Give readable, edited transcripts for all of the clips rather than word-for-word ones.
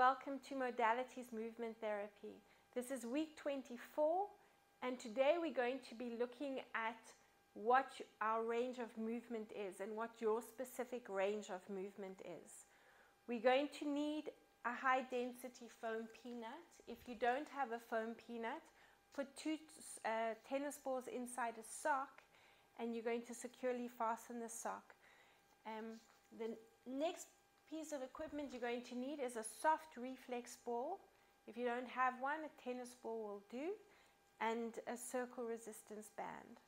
welcome to Modalities Movement Therapy. This is week 24, and today we're going to be looking at what our range of movement is and what your specific range of movement is. We're going to need a high density foam peanut. If you don't have a foam peanut, put two tennis balls inside a sock and you're going to securely fasten the sock. The next piece of equipment you're going to need is a soft reflex ball. If you don't have one, a tennis ball will do, and a circle resistance band.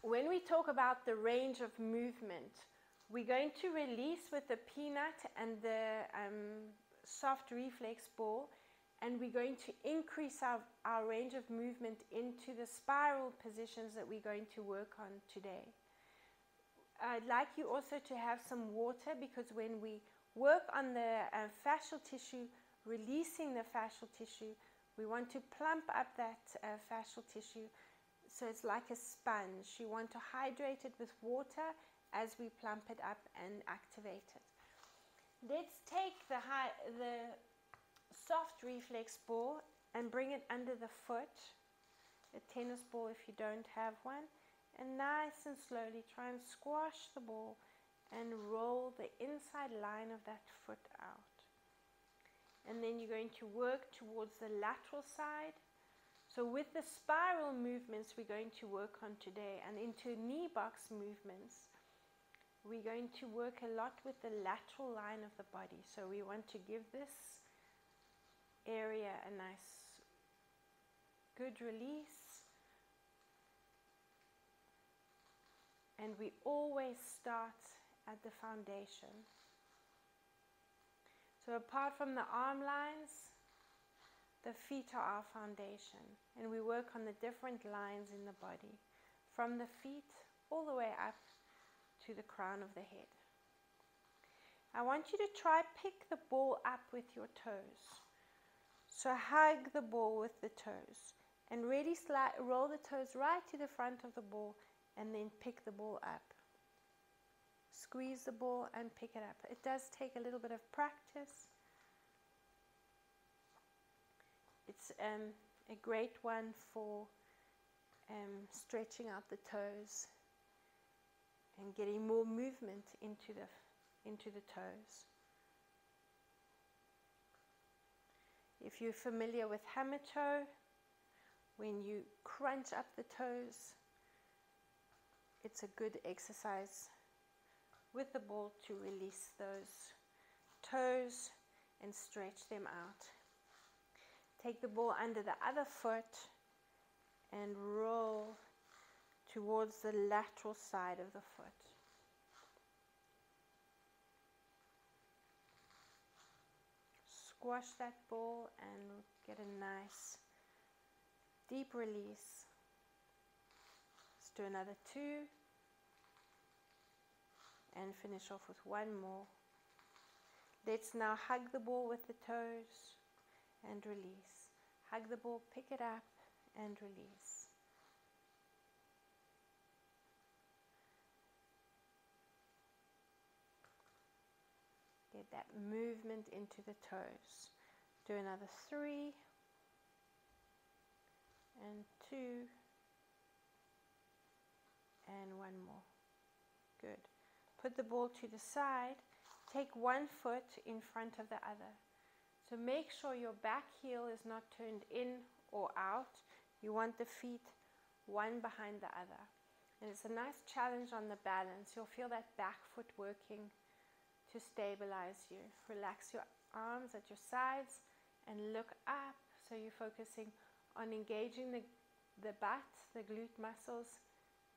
When we talk about the range of movement, we're going to release with the peanut and the soft reflex ball, and we're going to increase our range of movement into the spiral positions that we're going to work on today. I'd like you also to have some water, because when we work on the fascial tissue, releasing the fascial tissue, we want to plump up that fascial tissue so it's like a sponge. You want to hydrate it with water as we plump it up and activate it. Let's take the soft reflex ball and bring it under the foot, a tennis ball if you don't have one. And nice and slowly try and squash the ball and roll the inside line of that foot out. And then you're going to work towards the lateral side. So with the spiral movements we're going to work on today, and into knee box movements, we're going to work a lot with the lateral line of the body. So we want to give this area a nice good release. And we always start at the foundation. So apart from the arm lines, the feet are our foundation. And we work on the different lines in the body, from the feet all the way up to the crown of the head. I want you to try pick the ball up with your toes. So hug the ball with the toes and really roll the toes right to the front of the ball, and then pick the ball up. Squeeze the ball and pick it up. It does take a little bit of practice. It's a great one for stretching out the toes and getting more movement into the toes. If you're familiar with hammer toe, when you crunch up the toes, it's a good exercise with the ball to release those toes and stretch them out. Take the ball under the other foot and roll towards the lateral side of the foot. Squash that ball and get a nice deep release. Let's do another 2 and finish off with one more. Let's now hug the ball with the toes and release. Hug the ball, pick it up and release. Get that movement into the toes. Do another 3 and 2 and one more. Good. Put the ball to the side. Take one foot in front of the other. So make sure your back heel is not turned in or out. You want the feet one behind the other. And it's a nice challenge on the balance. You'll feel that back foot working to stabilize you. Relax your arms at your sides and look up. So you're focusing on engaging the butt, the glute muscles,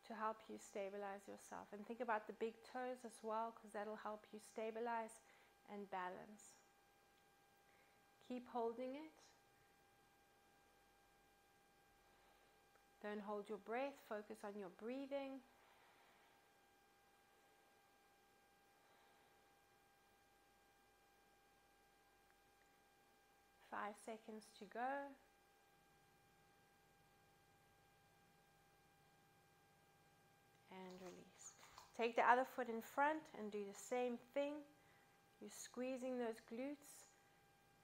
to help you stabilize yourself. And think about the big toes as well, because that'll help you stabilize and balance. Keep holding it. Don't hold your breath, focus on your breathing. Five seconds to go. And release. Take the other foot in front and do the same thing. You're squeezing those glutes.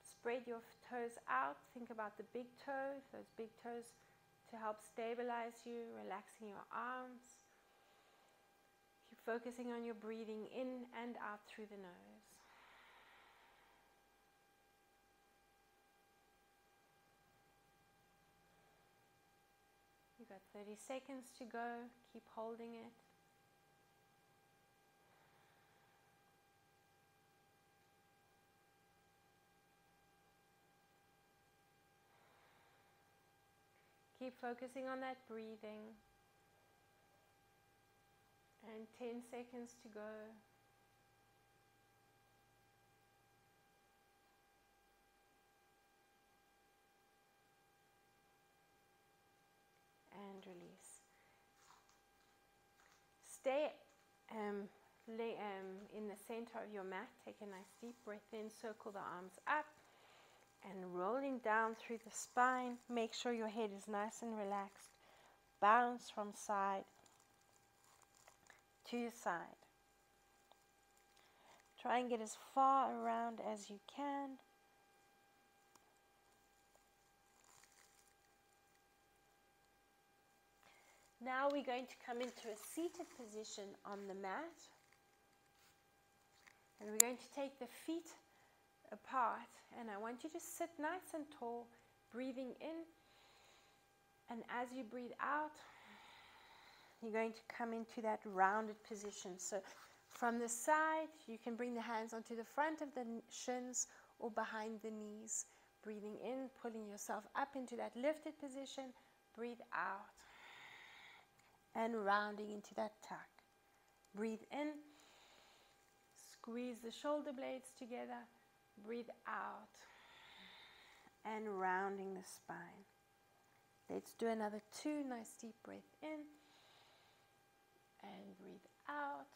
Spread your toes out. Think about the big toes, those big toes to help stabilize you, relaxing your arms. Keep focusing on your breathing in and out through the nose. You've got 30 seconds to go. Keep holding it. Keep focusing on that breathing. And 10 seconds to go. And release. Stay in the center of your mat. Take a nice deep breath in. Circle the arms up. And rolling down through the spine. Make sure your head is nice and relaxed. Bounce from side to side. Try and get as far around as you can. Now we're going to come into a seated position on the mat. And we're going to take the feet apart. And I want you to sit nice and tall, breathing in. And as you breathe out, you're going to come into that rounded position. So from the side, you can bring the hands onto the front of the shins or behind the knees. Breathing in, pulling yourself up into that lifted position. Breathe out. And rounding into that tuck. Breathe in. Squeeze the shoulder blades together. Breathe out. And rounding the spine. Let's do another 2 nice deep breaths in. And breathe out.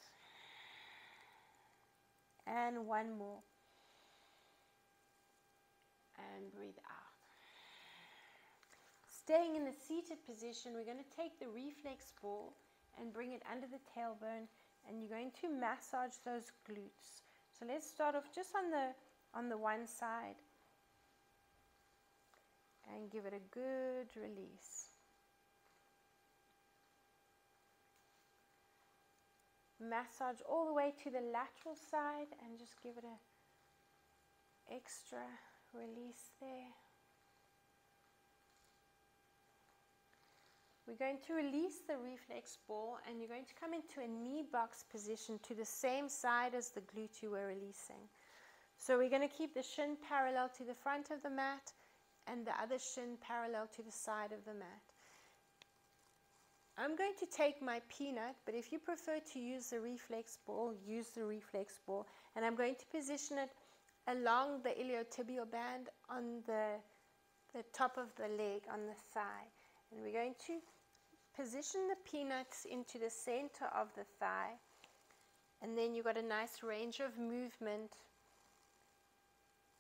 And 1 more. And breathe out. Staying in the seated position, we're going to take the reflex ball and bring it under the tailbone, and you're going to massage those glutes. So let's start off just on the one side and give it a good release. Massage all the way to the lateral side and just give it an extra release there. We're going to release the reflex ball and you're going to come into a knee box position to the same side as the glute you were releasing. So we're going to keep the shin parallel to the front of the mat and the other shin parallel to the side of the mat. I'm going to take my peanut, but if you prefer to use the reflex ball, use the reflex ball. And I'm going to position it along the iliotibial band on the top of the leg, on the thigh. And we're going to position the peanuts into the center of the thigh. And then you've got a nice range of movement,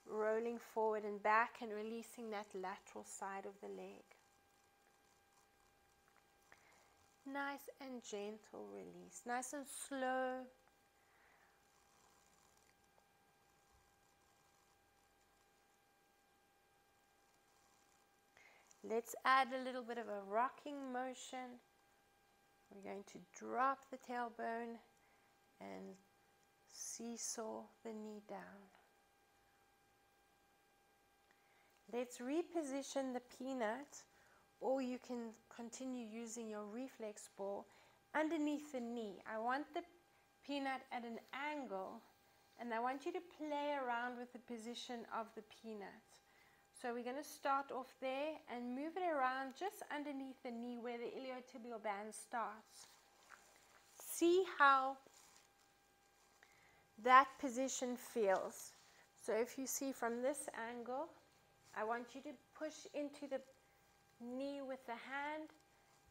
rolling forward and back and releasing that lateral side of the leg. Nice and gentle release, nice and slow. Let's add a little bit of a rocking motion. We're going to drop the tailbone and seesaw the knee down. Let's reposition the peanut, or you can continue using your reflex ball underneath the knee. I want the peanut at an angle, and I want you to play around with the position of the peanut. So we're going to start off there and move it around just underneath the knee where the iliotibial band starts. See how that position feels. So if you see from this angle, I want you to push into the knee with the hand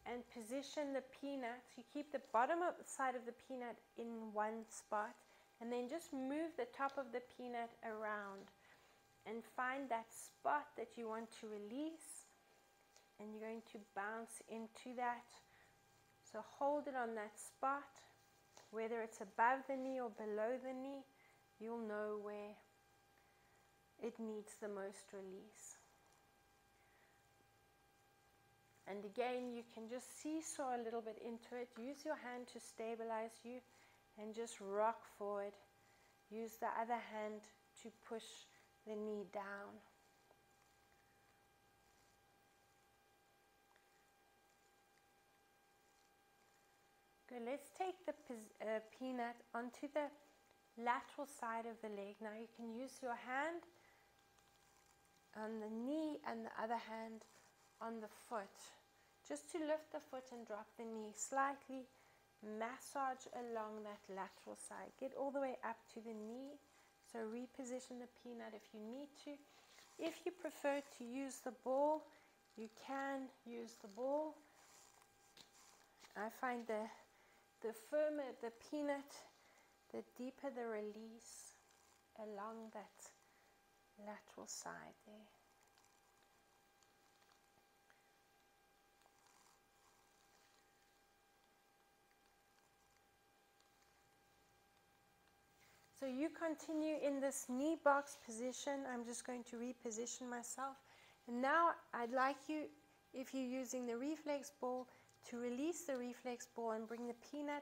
and position the peanut. You keep the bottom side of the peanut in one spot and then just move the top of the peanut around. And find that spot that you want to release, and you're going to bounce into that. So hold it on that spot, whether it's above the knee or below the knee. you'll know where it needs the most release. And again, you can just seesaw a little bit into it. Use your hand to stabilize you and just rock forward. Use the other hand to push the knee down. Good. Let's take the peanut onto the lateral side of the leg. Now you can use your hand on the knee and the other hand on the foot, just to lift the foot and drop the knee slightly. Massage along that lateral side. Get all the way up to the knee. So reposition the peanut if you need to. If you prefer to use the ball, you can use the ball. I find the firmer the peanut, the deeper the release along that lateral side there. So you continue in this knee box position. I'm just going to reposition myself. And now I'd like you, if you're using the reflex ball, to release the reflex ball and bring the peanut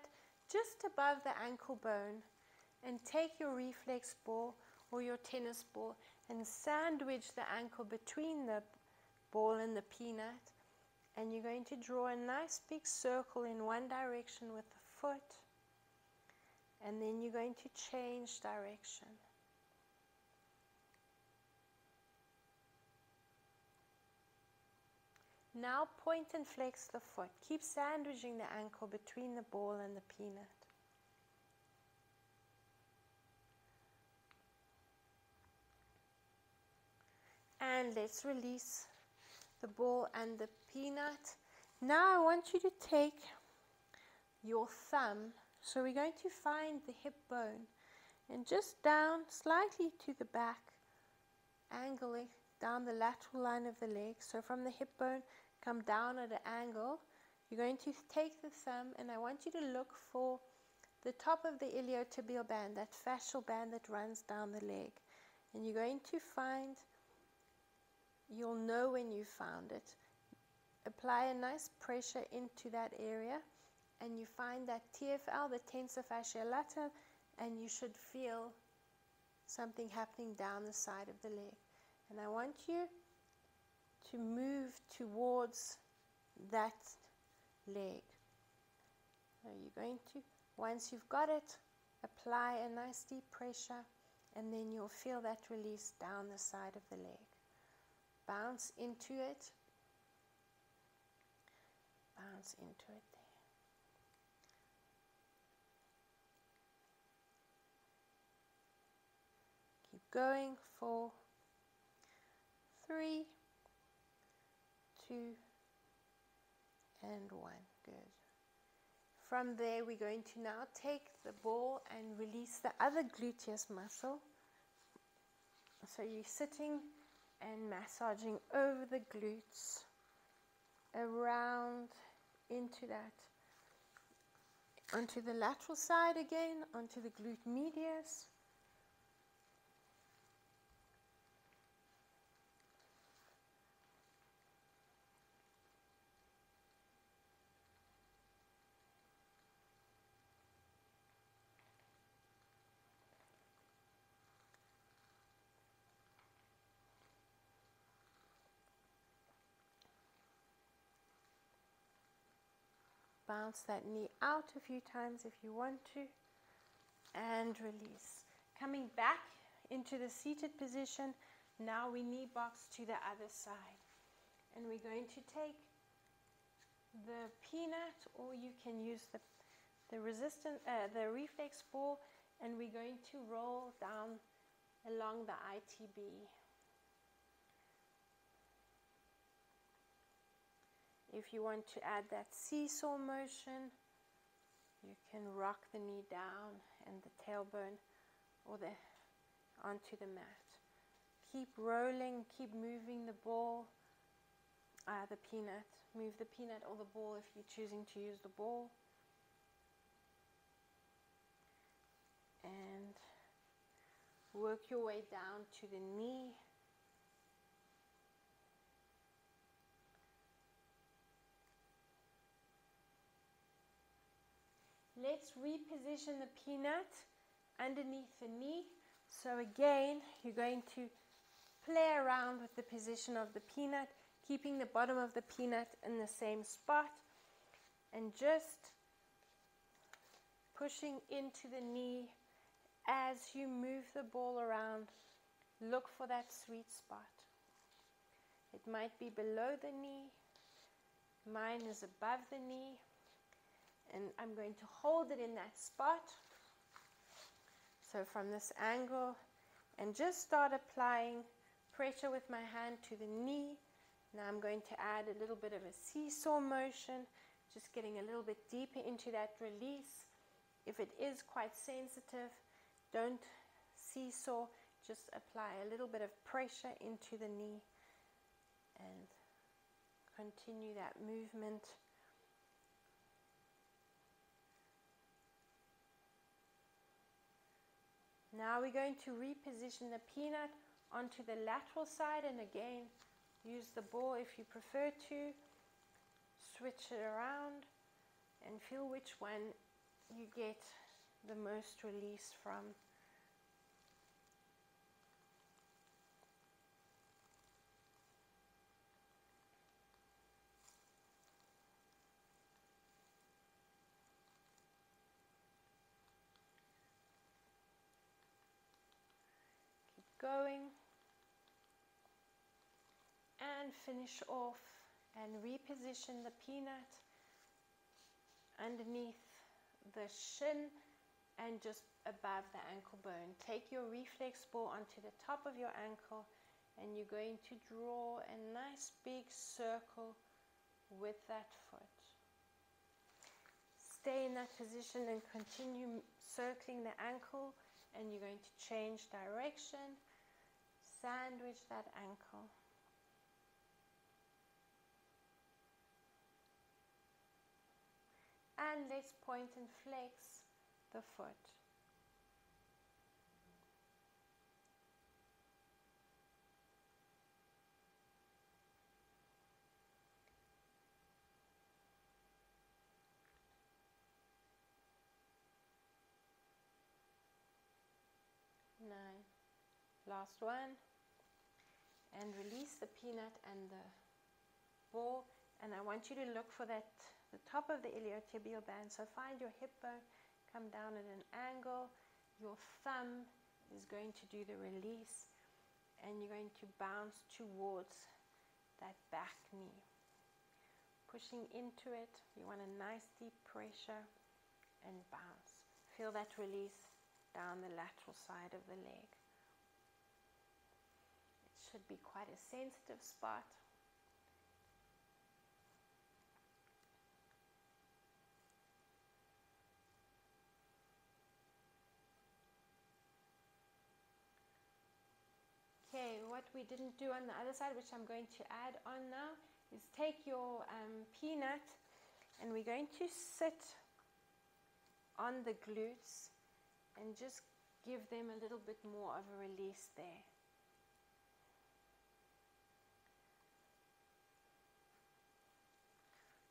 just above the ankle bone, and take your reflex ball or your tennis ball and sandwich the ankle between the ball and the peanut, and you're going to draw a nice big circle in one direction with the foot, and then you're going to change direction. Now point and flex the foot. Keep sandwiching the ankle between the ball and the peanut. And let's release the ball and the peanut. Now I want you to take your thumb. So we're going to find the hip bone and just down slightly to the back, angling down the lateral line of the leg. So from the hip bone, come down at an angle. You're going to take the thumb, and I want you to look for the top of the iliotibial band, that fascial band that runs down the leg. And you're going to find, you'll know when you found it. Apply a nice pressure into that area, and you find that TFL, the tensor fascia lata, and you should feel something happening down the side of the leg. And I want you to move towards that leg. Now you're going to, once you've got it, apply a nice deep pressure, and then you'll feel that release down the side of the leg. Bounce into it. Bounce into it there. Keep going for 3, 2, and 1. Good. From there, we're going to now take the ball and release the other gluteus muscle. So you're sitting and massaging over the glutes, around into that, onto the lateral side again, onto the glute medius. Bounce that knee out a few times if you want to, and release. Coming back into the seated position, now we knee box to the other side. And we're going to take the peanut, or you can use the reflex ball, and we're going to roll down along the ITB. If you want to add that seesaw motion, you can rock the knee down and the tailbone or onto the mat. Keep rolling, keep moving the ball, the peanut. Move the peanut or the ball if you're choosing to use the ball. And Work your way down to the knee. Let's reposition the peanut underneath the knee. So again, you're going to play around with the position of the peanut, keeping the bottom of the peanut in the same spot, and just pushing into the knee as you move the ball around. Look for that sweet spot. It might be below the knee. Mine is above the knee. And I'm going to hold it in that spot. So from this angle, and just start applying pressure with my hand to the knee. Now I'm going to add a little bit of a seesaw motion, just getting a little bit deeper into that release. If it is quite sensitive, don't seesaw, just apply a little bit of pressure into the knee and continue that movement. Now we're going to reposition the peanut onto the lateral side, and again, use the ball if you prefer to. Switch it around and feel which one you get the most release from. Going and finish off and reposition the peanut underneath the shin and just above the ankle bone. Take your reflex ball onto the top of your ankle, and you're going to draw a nice big circle with that foot. Stay in that position and continue circling the ankle, and you're going to change direction. Sandwich that ankle. And let's point and flex the foot. Nine. Last one. And release the peanut and the ball, and I want you to look for the top of the iliotibial band. So find your hip bone, come down at an angle, your thumb is going to do the release, and you're going to bounce towards that back knee. Pushing into it, you want a nice deep pressure and bounce. Feel that release down the lateral side of the leg. Should be quite a sensitive spot. Okay, what we didn't do on the other side, which I'm going to add on now, is take your peanut, and we're going to sit on the glutes and just give them a little bit more of a release there.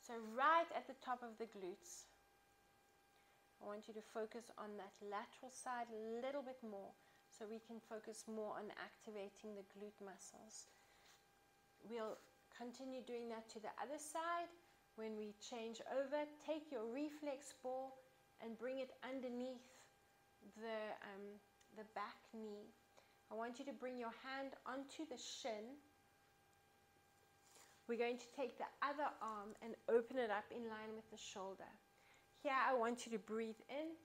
So right at the top of the glutes, I want you to focus on that lateral side a little bit more, so we can focus more on activating the glute muscles. We'll continue doing that to the other side. When we change over, take your reflex ball and bring it underneath the back knee. I want you to bring your hand onto the shin. We're going to take the other arm and open it up in line with the shoulder. Here I want you to breathe in.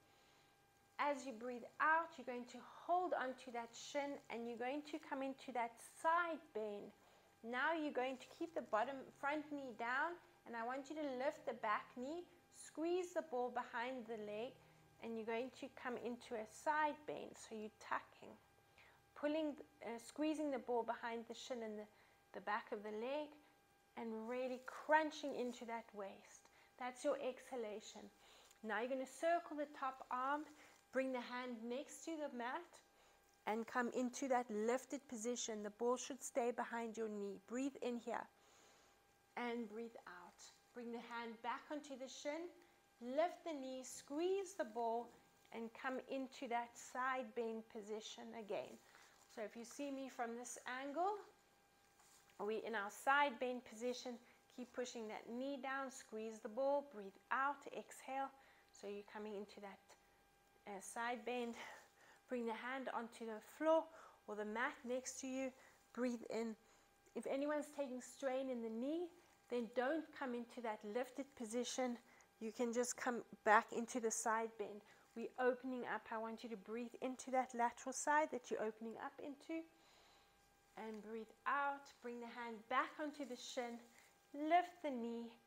As you breathe out, you're going to hold onto that shin, and you're going to come into that side bend. Now you're going to keep the front knee down, and I want you to lift the back knee, squeeze the ball behind the leg, and you're going to come into a side bend. So you're tucking, squeezing the ball behind the shin and the back of the leg, and really crunching into that waist. That's your exhalation. Now you're going to circle the top arm, bring the hand next to the mat, and come into that lifted position. The ball should stay behind your knee. Breathe in here and breathe out. Bring the hand back onto the shin, lift the knee, squeeze the ball, and come into that side bend position again. So if you see me from this angle, we're in our side bend position. Keep pushing that knee down, squeeze the ball, breathe out, exhale. So you're coming into that side bend. Bring the hand onto the floor or the mat next to you. Breathe in. If anyone's taking strain in the knee, then don't come into that lifted position. You can just come back into the side bend. We're opening up. I want you to breathe into that lateral side that you're opening up into. And breathe out. Bring the hand back onto the shin. Lift the knee.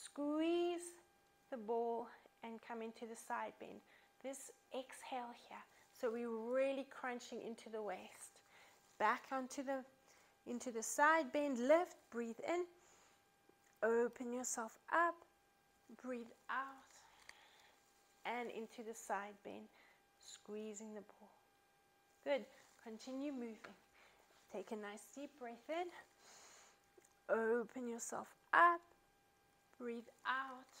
Squeeze the ball and come into the side bend. This exhale here. So we're really crunching into the waist. Back onto into the side bend. Lift. Breathe in. Open yourself up. Breathe out. And into the side bend. Squeezing the ball. Good. Continue moving. Take a nice deep breath in. Open yourself up. Breathe out.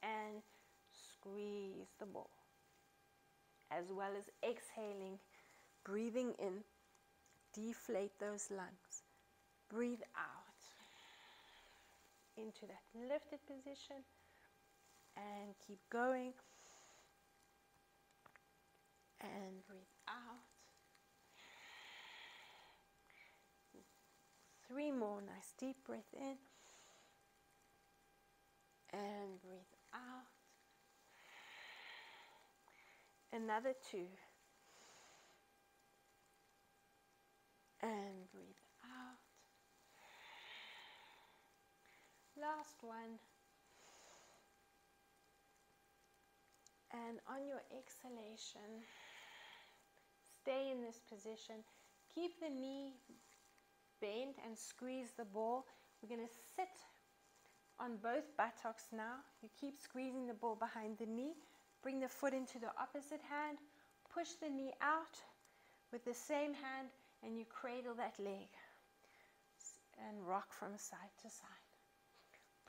And squeeze the ball. As well as exhaling, breathing in, deflate those lungs. Breathe out into that lifted position and keep going. And breathe out. 3 more, nice deep breath in. And breathe out. Another 2. And breathe out. Last one. And on your exhalation, stay in this position. Keep the knee bent and squeeze the ball. We're going to sit on both buttocks now. You keep squeezing the ball behind the knee. Bring the foot into the opposite hand. Push the knee out with the same hand and you cradle that leg and rock from side to side.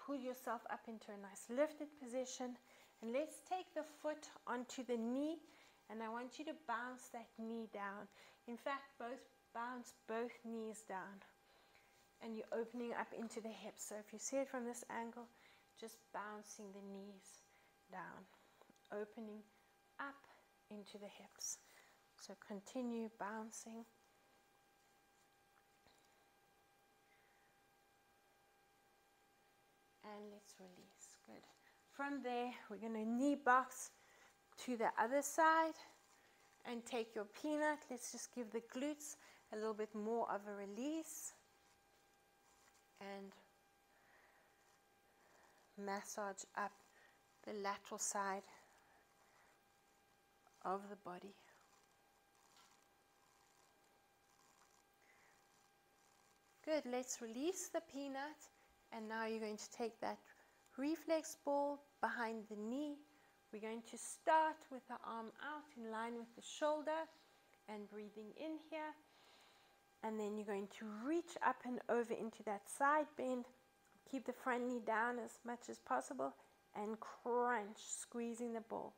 Pull yourself up into a nice lifted position and let's take the foot onto the knee and I want you to bounce that knee down. In fact, bounce both knees down and you're opening up into the hips. So if you see it from this angle, just bouncing the knees down. Opening up into the hips. So continue bouncing. And let's release. Good. From there, we're going to knee box to the other side and take your peanut. Let's just give the glutes a little bit more of a release. And massage up the lateral side of the body. Good, let's release the peanut and now you're going to take that reflex ball behind the knee. We're going to start with the arm out in line with the shoulder and breathing in here, and then you're going to reach up and over into that side bend. Keep the front knee down as much as possible and crunch, squeezing the ball.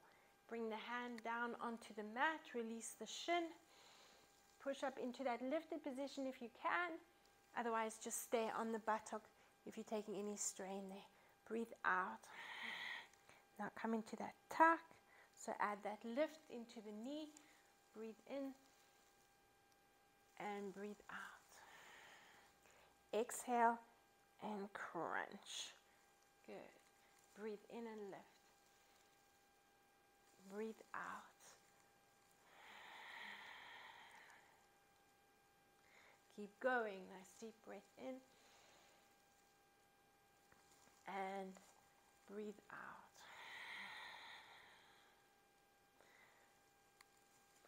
Bring the hand down onto the mat, release the shin. Push up into that lifted position if you can. Otherwise, just stay on the buttock if you're taking any strain there. Breathe out. Now come into that tuck. So add that lift into the knee. Breathe in and breathe out. Exhale and crunch. Good. Breathe in and lift. Breathe out. Keep going. Nice deep breath in. And breathe out.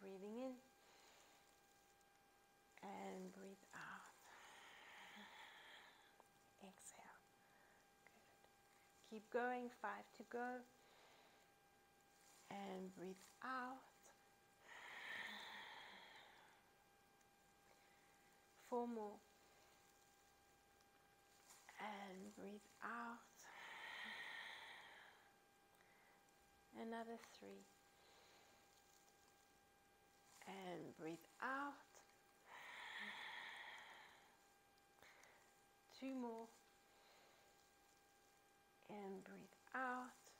Breathing in. And breathe out. Exhale. Good. Keep going. 5 to go. And breathe out. 4 more. And breathe out. Another 3. And breathe out. 2 more. And breathe out.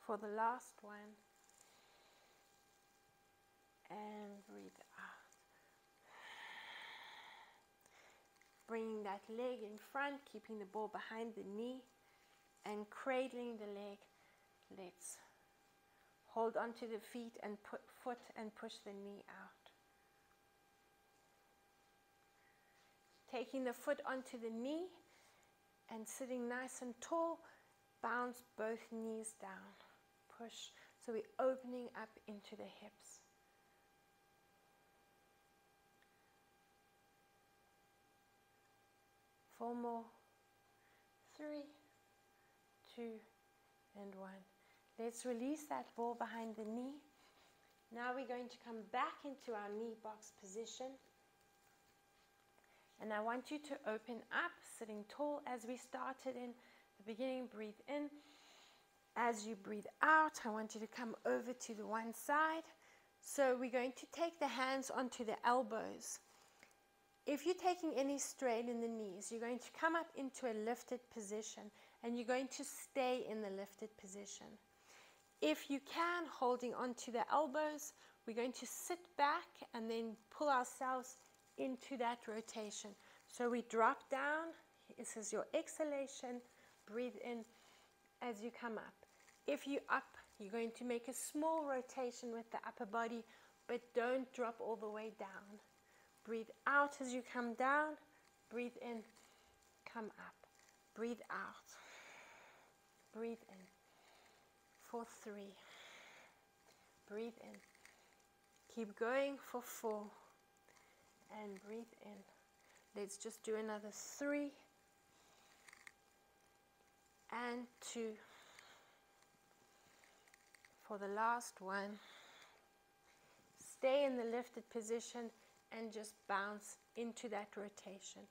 For the last one. And breathe out. Bringing that leg in front, keeping the ball behind the knee, and cradling the leg. Let's hold onto the feet and foot and push the knee out. Taking the foot onto the knee and sitting nice and tall, bounce both knees down. Push. So we're opening up into the hips. Four more. 3, 2, and 1. Let's release that ball behind the knee. Now we're going to come back into our knee box position. And I want you to open up, sitting tall as we started in the beginning. Breathe in. As you breathe out, I want you to come over to the one side. So we're going to take the hands onto the elbows. If you're taking any strain in the knees, you're going to come up into a lifted position and you're going to stay in the lifted position. If you can, holding onto the elbows, we're going to sit back and then pull ourselves into that rotation. So we drop down. This is your exhalation. Breathe in as you come up. If you're up, you're going to make a small rotation with the upper body, but don't drop all the way down. Breathe out as you come down. Breathe in, come up. Breathe out. Breathe in. For 3. Breathe in. Keep going for 4. And breathe in. Let's just do another 3. And 2. For the last one. Stay in the lifted position and just bounce into that rotation.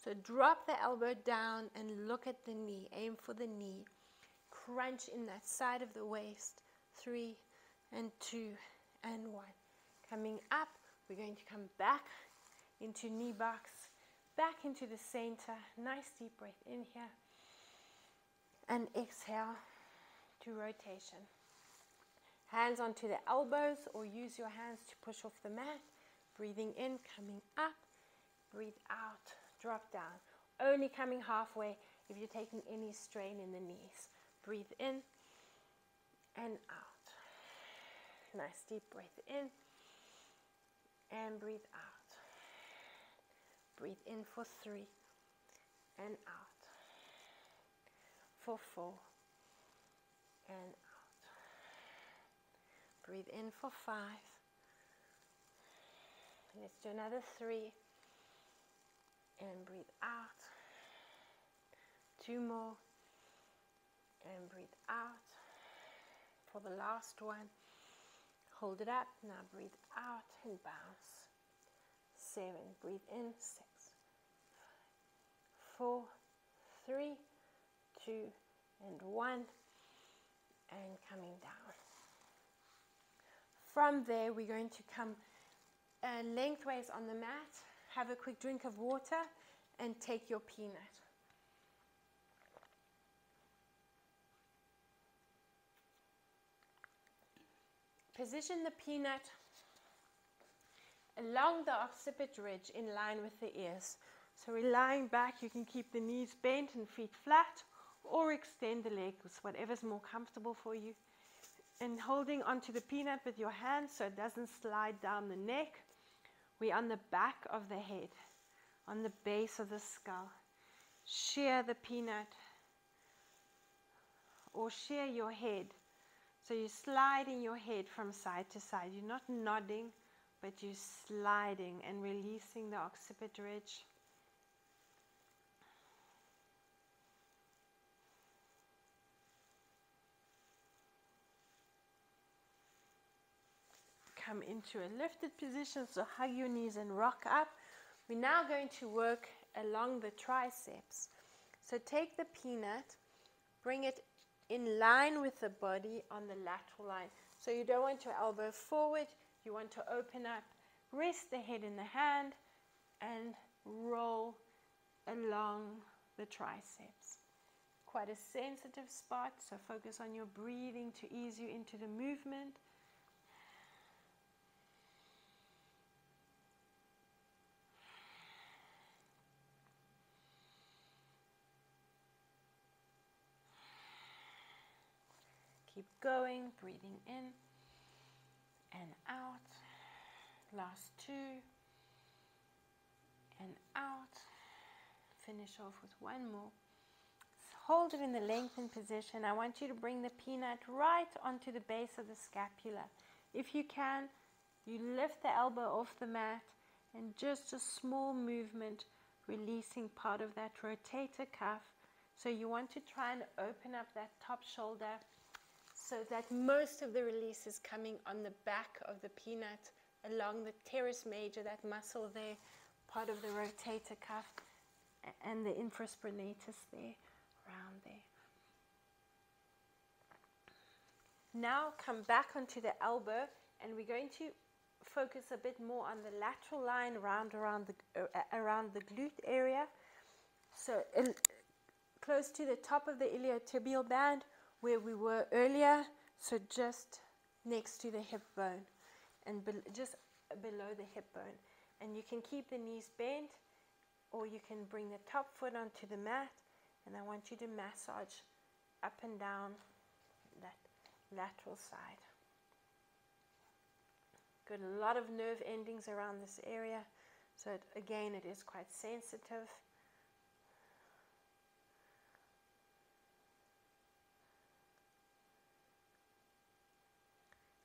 So drop the elbow down and look at the knee. Aim for the knee. Crunch in that side of the waist. 3 and 2 and 1. Coming up, we're going to come back into knee box, back into the center. Nice deep breath in here. And exhale to rotation. Hands onto the elbows or use your hands to push off the mat. Breathing in, coming up. Breathe out, drop down. Only coming halfway if you're taking any strain in the knees. Breathe in and out. Nice deep breath in and breathe out. Breathe in for 3 and out. For 4 and out. Breathe in for 5. Let's do another 3 and breathe out. 2 more and breathe out. For the last one, hold it up. Now breathe out and bounce. 7, breathe in. 6, 5, 4, 3, 2, and 1, and coming down. From there, we're going to come lengthways on the mat, have a quick drink of water, and take your peanut. Position the peanut along the occiput ridge in line with the ears. So we're lying back. You can keep the knees bent and feet flat, or extend the legs, whatever's more comfortable for you. And holding onto the peanut with your hands so it doesn't slide down the neck. We're on the back of the head, on the base of the skull. Shear the peanut or shear your head. So you're sliding your head from side to side. You're not nodding, but you're sliding and releasing the occiput ridge. come into a lifted position, so hug your knees and rock up. We're now going to work along the triceps. So take the peanut, bring it in line with the body on the lateral line. So you don't want to elbow forward, you want to open up, rest the head in the hand, and roll along the triceps. Quite a sensitive spot, so focus on your breathing to ease you into the movement. Keep going, breathing in and out. Last two. And out. Finish off with one more. Hold it in the lengthened position. I want you to bring the peanut right onto the base of the scapula. If you can, you lift the elbow off the mat and just a small movement, releasing part of that rotator cuff. So you want to try and open up that top shoulder so that most of the release is coming on the back of the peanut along the teres major, that muscle there, part of the rotator cuff, and the infraspinatus there, around there. Now come back onto the elbow, and we're going to focus a bit more on the lateral line around the glute area. So close to the top of the iliotibial band where we were earlier, so just next to the hip bone and just below the hip bone. And you can keep the knees bent, or you can bring the top foot onto the mat, and I want you to massage up and down that lateral side. Got a lot of nerve endings around this area, so again it is quite sensitive.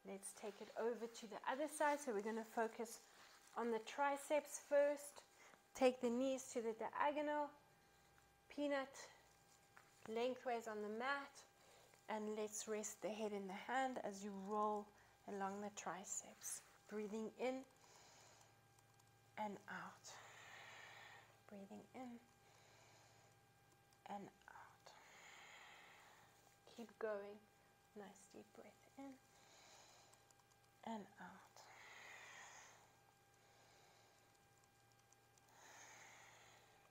Let's take it over to the other side. So we're going to focus on the triceps first. Take the knees to the diagonal, peanut lengthways on the mat, and let's rest the head in the hand as you roll along the triceps. Breathing in and out. Breathing in and out. Keep going. Nice deep breath in and out.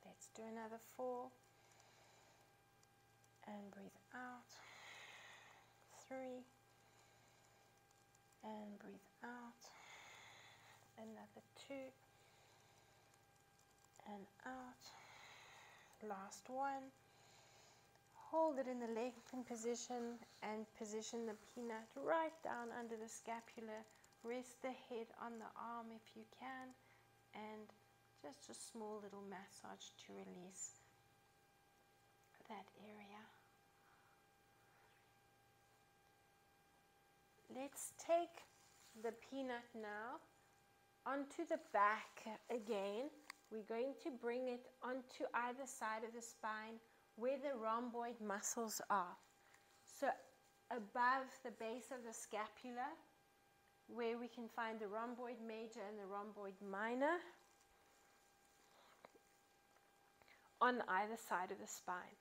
Let's do another 4 and breathe out. 3 and breathe out. Another 2 and out. Last 1. Hold it in the lengthened position and position the peanut right down under the scapula. Rest the head on the arm if you can, and just a small little massage to release that area. Let's take the peanut now onto the back again. We're going to bring it onto either side of the spine where the rhomboid muscles are. So above the base of the scapula, where we can find the rhomboid major and the rhomboid minor on either side of the spine.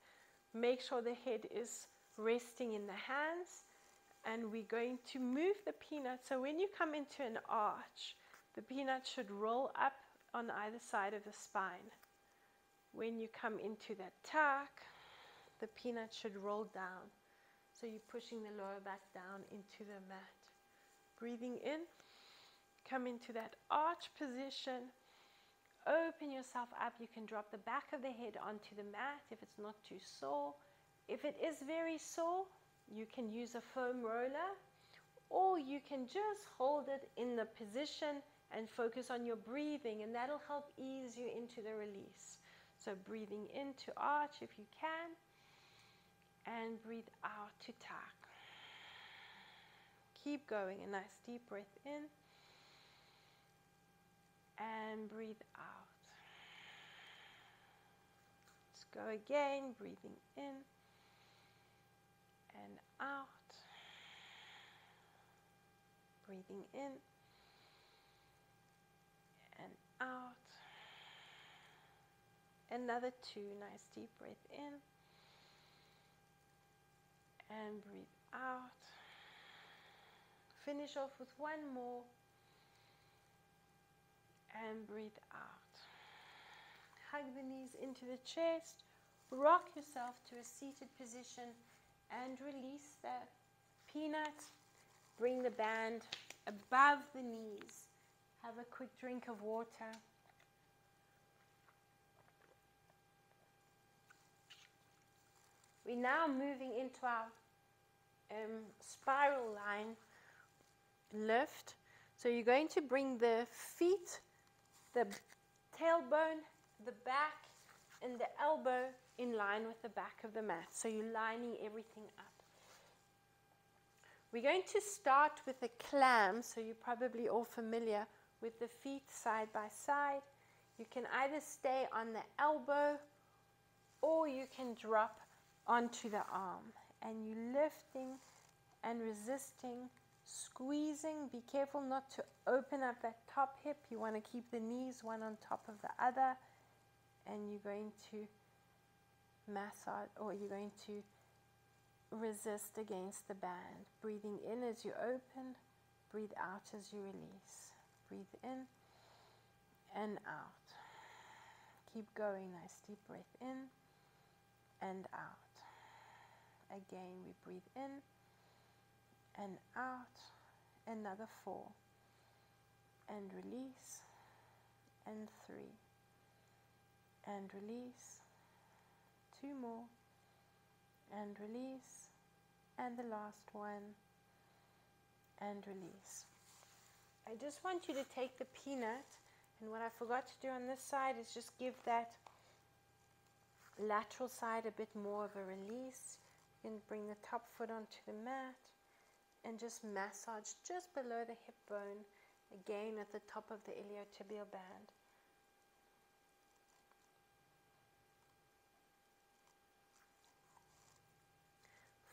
Make sure the head is resting in the hands, and we're going to move the peanut. So when you come into an arch, the peanut should roll up on either side of the spine. When you come into that tuck, the peanut should roll down. So you're pushing the lower back down into the mat. Breathing in, come into that arch position. Open yourself up. You can drop the back of the head onto the mat if it's not too sore. If it is very sore, you can use a foam roller, or you can just hold it in the position and focus on your breathing, and that'll help ease you into the release. So breathing in to arch if you can, and breathe out to tuck. Keep going. A nice deep breath in and breathe out. Let's go again. Breathing in and out. Breathing in Another 2. Nice deep breath in. And breathe out. Finish off with 1 more. And breathe out. Hug the knees into the chest. Rock yourself to a seated position and release that peanut. Bring the band above the knees. Have a quick drink of water. We're now moving into our spiral line lift. So you're going to bring the feet, the tailbone, the back, and the elbow in line with the back of the mat. So you're lining everything up. We're going to start with a clam, so you're probably all familiar with the feet side by side. You can either stay on the elbow or you can drop onto the arm. And you're lifting and resisting, squeezing. Be careful not to open up that top hip. You want to keep the knees one on top of the other. And you're going to massage, or you're going to resist against the band. Breathing in as you open, breathe out as you release. Breathe in and out. Keep going. Nice deep breath in and out. Again, we breathe in and out. Another 4. And release. And 3. And release. 2 more. And release. And the last one. And release. I just want you to take the peanut, and what I forgot to do on this side is just give that lateral side a bit more of a release. You can bring the top foot onto the mat and just massage just below the hip bone, again at the top of the iliotibial band.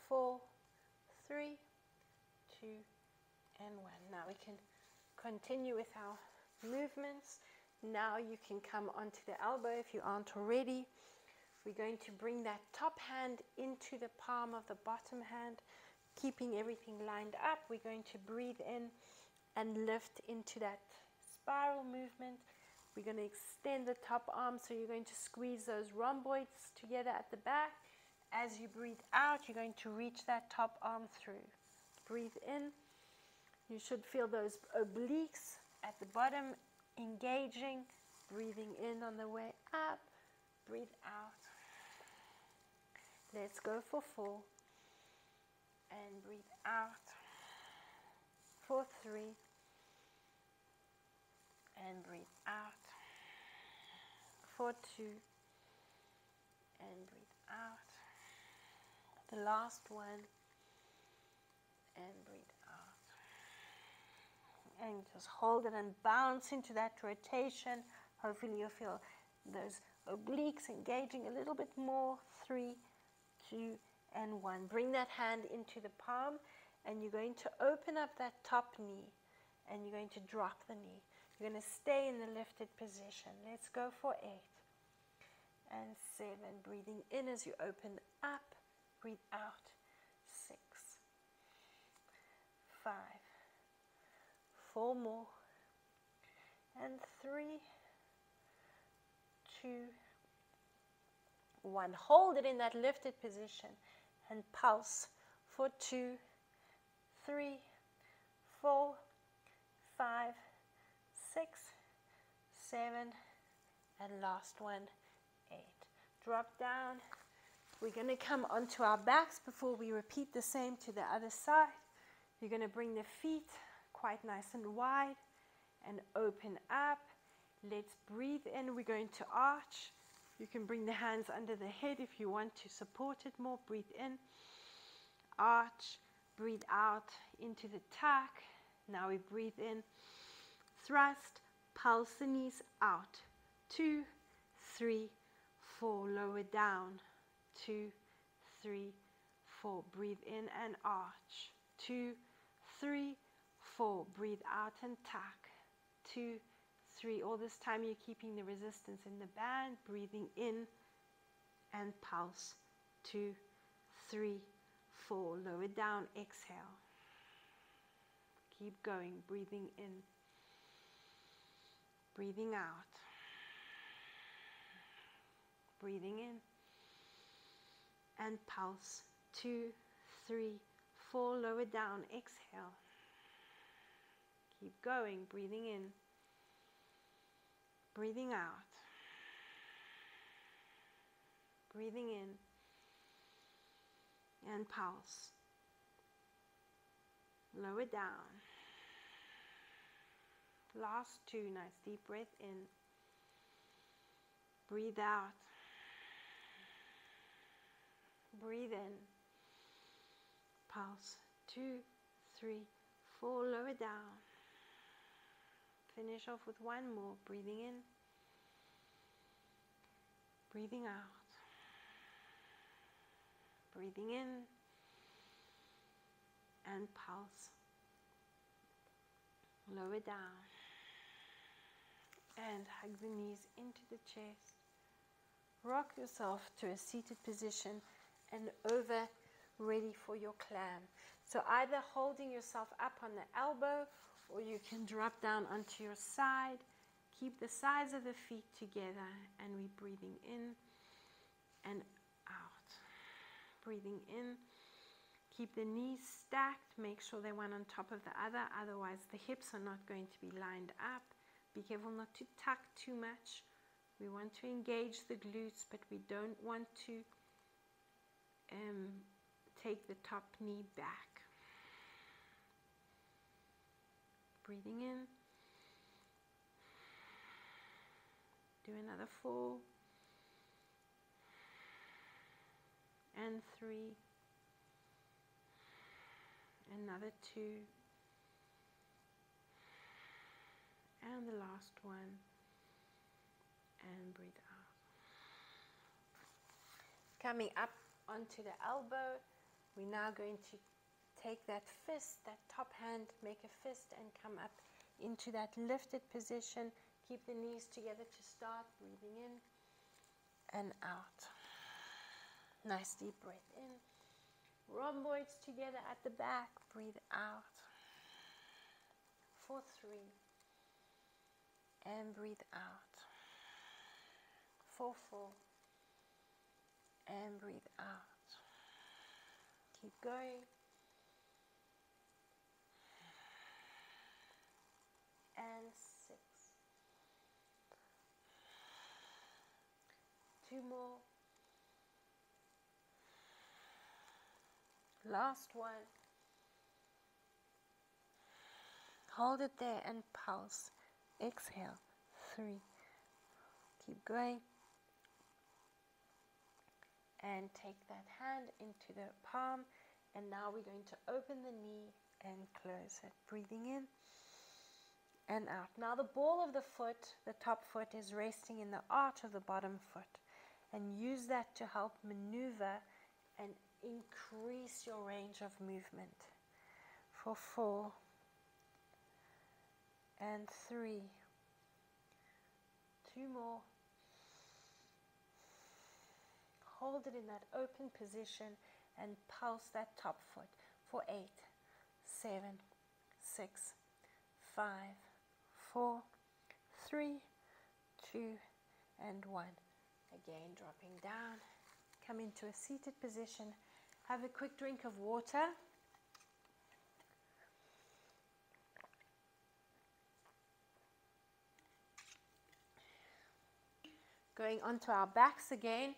Four, 3, 2, and 1. Now we can continue with our movements. Now you can come onto the elbow if you aren't already. We're going to bring that top hand into the palm of the bottom hand, keeping everything lined up. We're going to breathe in and lift into that spiral movement. We're going to extend the top arm, so you're going to squeeze those rhomboids together at the back. As you breathe out, you're going to reach that top arm through. Breathe in. You should feel those obliques at the bottom engaging. Breathing in on the way up. Breathe out. Let's go for 4. And breathe out. For 3. And breathe out. For 2. And breathe out. The last one. And breathe out. And just hold it and bounce into that rotation. Hopefully you'll feel those obliques engaging a little bit more. 3, 2, and 1. Bring that hand into the palm, and you're going to open up that top knee, and you're going to drop the knee. You're going to stay in the lifted position. Let's go for 8 and 7. Breathing in as you open up. Breathe out. 6, 5, 4 more, and 3, 2, 1. Hold it in that lifted position and pulse for 2, 3, 4, 5, 6, 7, and last one, 8. Drop down. We're going to come onto our backs before we repeat the same to the other side. You're going to bring the feet quite nice and wide and open up. Let's breathe in. We're going to arch. You can bring the hands under the head if you want to support it more. Breathe in, arch, breathe out into the tuck. Now we breathe in, thrust, pulse the knees out. 2, 3, 4, lower down. 2, 3, 4, breathe in and arch. 2, 3, 4, breathe out and tuck. 2, 3. All this time you're keeping the resistance in the band, breathing in and pulse. 2, 3, 4. Lower down, exhale. Keep going, breathing in, breathing out, breathing in and pulse. 2, 3, 4. Lower down, exhale. Keep going, breathing in, breathing out, breathing in and pulse. Lower down. Last 2. Nice deep breath in. Breathe out. Breathe in. Pulse. 2, 3, 4. Lower down. Finish off with one more. Breathing in. Breathing out. Breathing in and pulse. Lower down and hug the knees into the chest. Rock yourself to a seated position and over, ready for your clam. So either holding yourself up on the elbow, or you can drop down onto your side. Keep the sides of the feet together, and we're breathing in and out. Breathing in. Keep the knees stacked. Make sure they're one on top of the other, otherwise the hips are not going to be lined up. Be careful not to tuck too much. We want to engage the glutes, but we don't want to take the top knee back. Breathing in. Do another 4 and 3. Another 2 and the last one, and breathe out. Coming up onto the elbow, we're now going to take that fist, that top hand, make a fist and come up into that lifted position. Keep the knees together to start. Breathing in and out. Nice deep breath in. Rhomboids together at the back. Breathe out. For 3. And breathe out. For 4. And breathe out. Keep going. And 6. 2 more. Last one. Hold it there and pulse. Exhale. 3. Keep going. And take that hand into the palm. And now we're going to open the knee and close it. Breathing in and out. Now the ball of the foot, the top foot, is resting in the arch of the bottom foot. And use that to help maneuver and increase your range of movement. For 4 and 3. 2 more. Hold it in that open position and pulse that top foot. For 8, 7, 6, 5, 4, 3, 2, and 1. Again, dropping down. Come into a seated position. Have a quick drink of water. Going onto our backs again,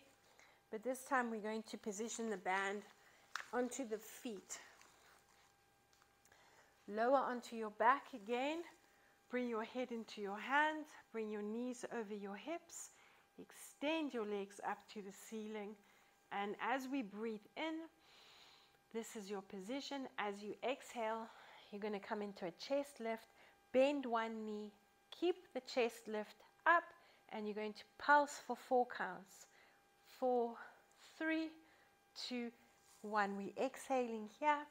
but this time we're going to position the band onto the feet. Lower onto your back again. Bring your head into your hands. Bring your knees over your hips. Extend your legs up to the ceiling. And as we breathe in, this is your position. As you exhale, you're going to come into a chest lift. Bend one knee. Keep the chest lift up. And you're going to pulse for 4 counts. 4, 3, 2, 1. We're exhaling here.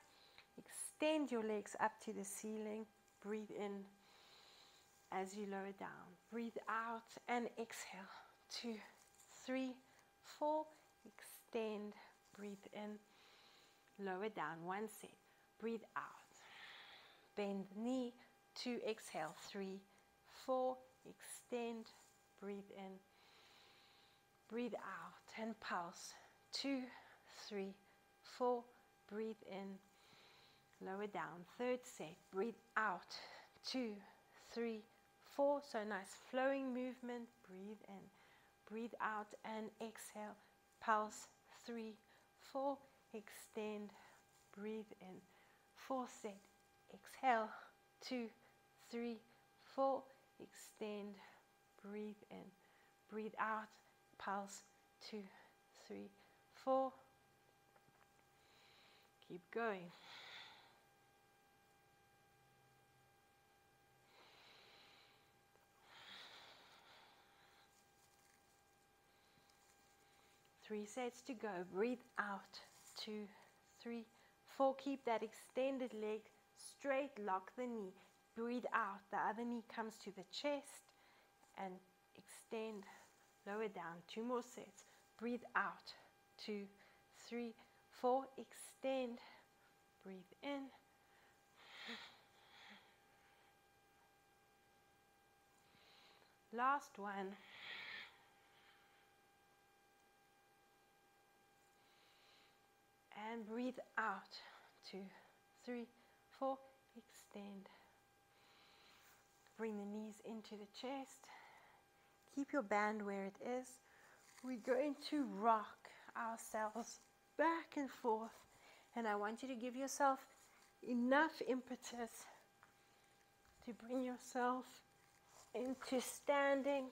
Extend your legs up to the ceiling. Breathe in as you lower down. Breathe out and exhale. 2, 3, 4. Extend. Breathe in. Lower down. 1 set. Breathe out. Bend the knee. 2. Exhale. 3, 4. Extend. Breathe in. Breathe out and pulse. 2, 3, 4. Breathe in. Lower down. 3rd set. Breathe out. 2, 3, 4. So nice flowing movement. Breathe in. Breathe out and exhale. Pulse. 3, 4. Extend. Breathe in. 4th set. Exhale. 2, 3, 4. Extend. Breathe in. Breathe out. Pulse. 2, 3, 4. Keep going. Three sets to go. Breathe out. 2, 3, 4. Keep that extended leg straight. Lock the knee. Breathe out. The other knee comes to the chest and extend. Lower down. 2 more sets. Breathe out. 2, 3, 4. Extend. Breathe in. Last one. And breathe out. 2, 3, 4. Extend. Bring the knees into the chest. Keep your band where it is. We're going to rock ourselves back and forth. And I want you to give yourself enough impetus to bring yourself into standing.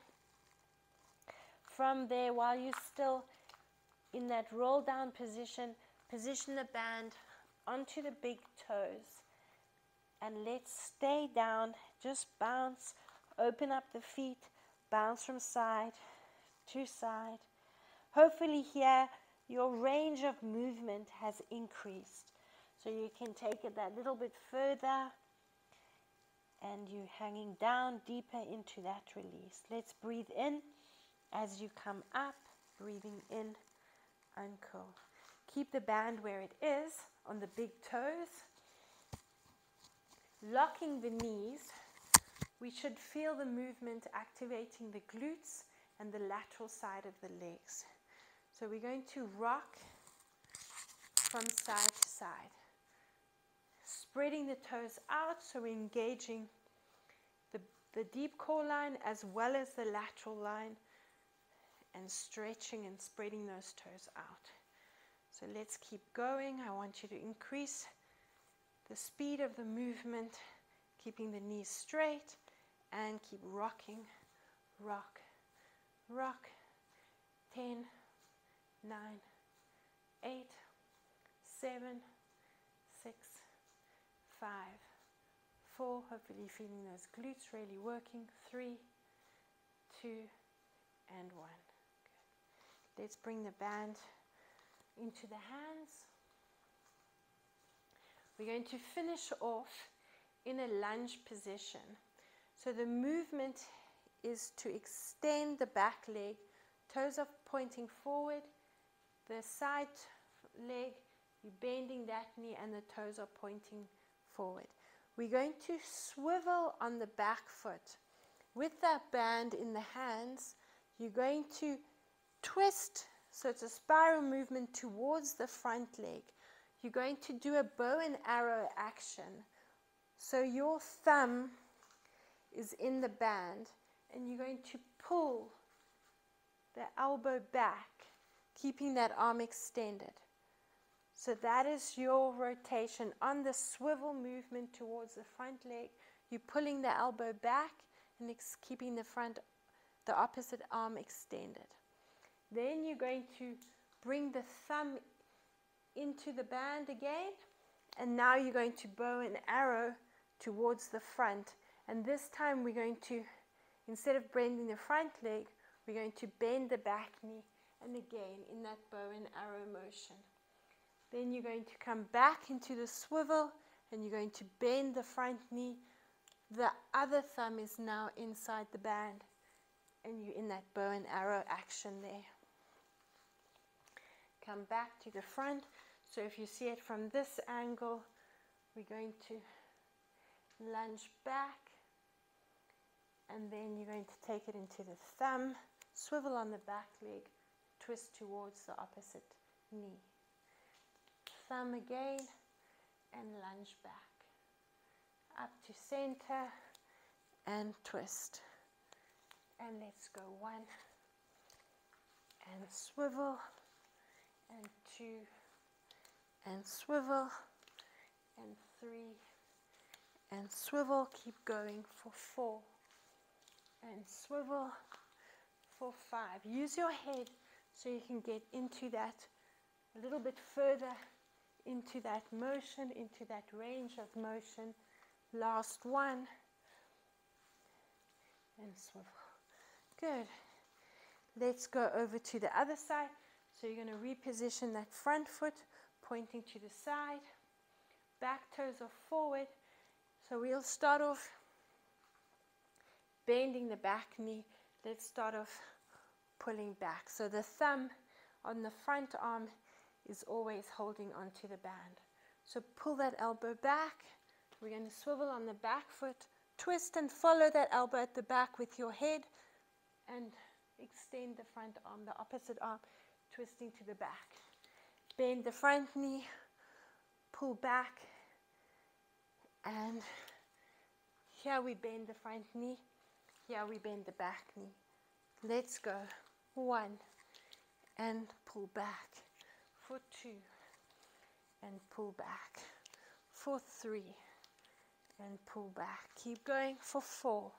From there, while you're still in that roll down position, position the band onto the big toes. And let's stay down. Just bounce. Open up the feet. Bounce from side to side. Hopefully here your range of movement has increased. So you can take it that little bit further. And you're hanging down deeper into that release. Let's breathe in as you come up. Breathing in. Uncurl. Keep the band where it is on the big toes. Locking the knees. We should feel the movement activating the glutes and the lateral side of the legs. So we're going to rock from side to side. Spreading the toes out, so we're engaging the deep core line as well as the lateral line, and stretching and spreading those toes out. So let's keep going. I want you to increase the speed of the movement, keeping the knees straight, and keep rocking. Rock, rock. 10, 9, 8, 7, 6, 5, 4. Hopefully feeling those glutes really working. 3, 2, and 1. Good. Let's bring the band into the hands. We're going to finish off in a lunge position. So the movement is to extend the back leg, toes are pointing forward, the side leg, you're bending that knee and the toes are pointing forward. We're going to swivel on the back foot. With that band in the hands, you're going to twist, so it's a spiral movement towards the front leg. You're going to do a bow and arrow action. So your thumb is in the band and you're going to pull the elbow back, keeping that arm extended. So that is your rotation on the swivel movement towards the front leg. You're pulling the elbow back and keeping the opposite arm extended. Then you're going to bring the thumb into the band again, and now you're going to bow and arrow towards the front. And this time we're going to, instead of bending the front leg, we're going to bend the back knee, and again in that bow and arrow motion. Then you're going to come back into the swivel and you're going to bend the front knee, The other thumb is now inside the band, and you're in that bow and arrow action there. Come back to the front. So if you see it from this angle, we're going to lunge back, and then you're going to take it into the thumb, swivel on the back leg, twist towards the opposite knee. Thumb again, and lunge back. Up to center, and twist. And let's go 1, and swivel, and 2, and swivel, and 3, and swivel. Keep going for 4, and swivel for 5. Use your head so you can get into that a little bit further, into that motion, into that range of motion. Last one, and swivel. Good. Let's go over to the other side. So you're going to reposition that front foot, pointing to the side. Back toes are forward. So we'll start off bending the back knee. Let's start off pulling back. So the thumb on the front arm is always holding onto the band. So pull that elbow back. We're going to swivel on the back foot, twist and follow that elbow at the back with your head, and extend the front arm, the opposite arm, twisting to the back. Bend the front knee, pull back, and here we bend the front knee, here we bend the back knee. Let's go. 1, and pull back. For 2, and pull back. For 3, and pull back. Keep going for 4,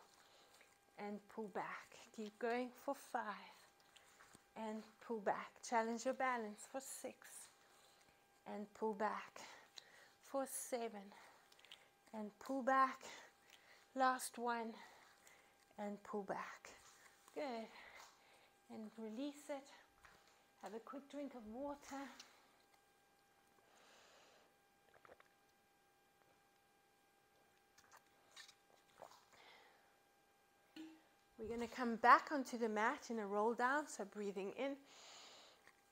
and pull back. Keep going for 5, and pull back. Challenge your balance for 6, and pull back. For 7, and pull back. Last one, and pull back. Good. And release it. Have a quick drink of water. We're going to come back onto the mat in a roll down, so breathing in,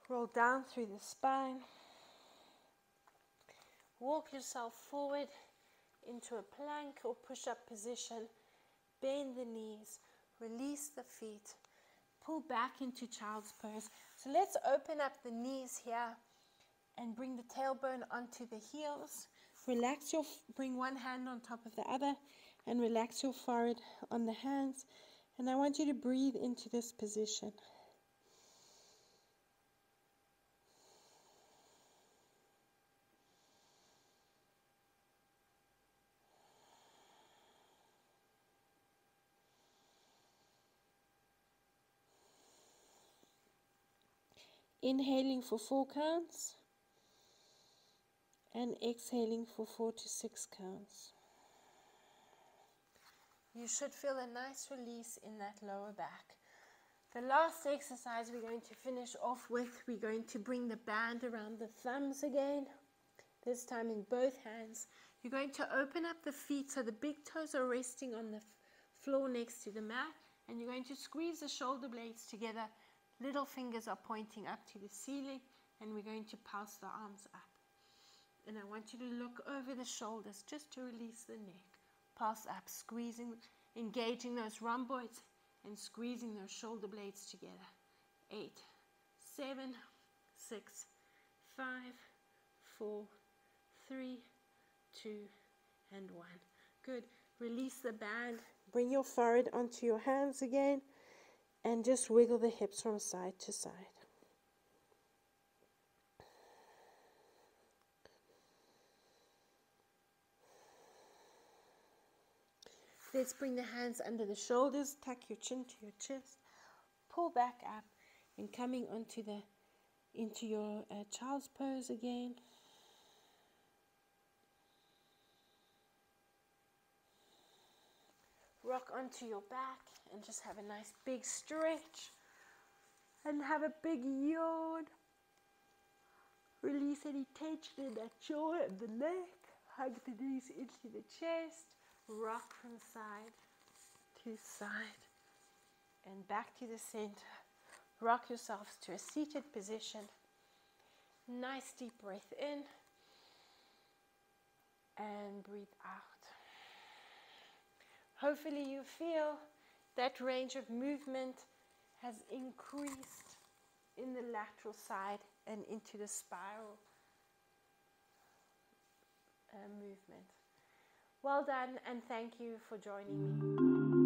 roll down through the spine, walk yourself forward into a plank or push-up position, bend the knees, release the feet, pull back into child's pose. So let's open up the knees here and bring the tailbone onto the heels. Relax bring one hand on top of the other and relax your forehead on the hands. And I want you to breathe into this position. Inhaling for 4 counts and exhaling for 4 to 6 counts. You should feel a nice release in that lower back. The last exercise we're going to finish off with, we're going to bring the band around the thumbs again, this time in both hands. You're going to open up the feet so the big toes are resting on the floor next to the mat, and you're going to squeeze the shoulder blades together. Little fingers are pointing up to the ceiling, and we're going to pulse the arms up. And I want you to look over the shoulders just to release the neck. Pulse up, squeezing, engaging those rhomboids and squeezing those shoulder blades together. 8, 7, 6, 5, 4, 3, 2, and 1. Good. Release the band. Bring your forehead onto your hands again and just wiggle the hips from side to side. Let's bring the hands under the shoulders, tuck your chin to your chest, pull back up, and coming into your child's pose again. Rock onto your back and just have a nice big stretch and have a big yawn. Release any tension in that jaw and the neck. Hug the knees into the chest. Rock from side to side and back to the center. Rock yourselves to a seated position. Nice deep breath in and breathe out. Hopefully you feel that range of movement has increased in the lateral side and into the spiral movement. Well done, and thank you for joining me.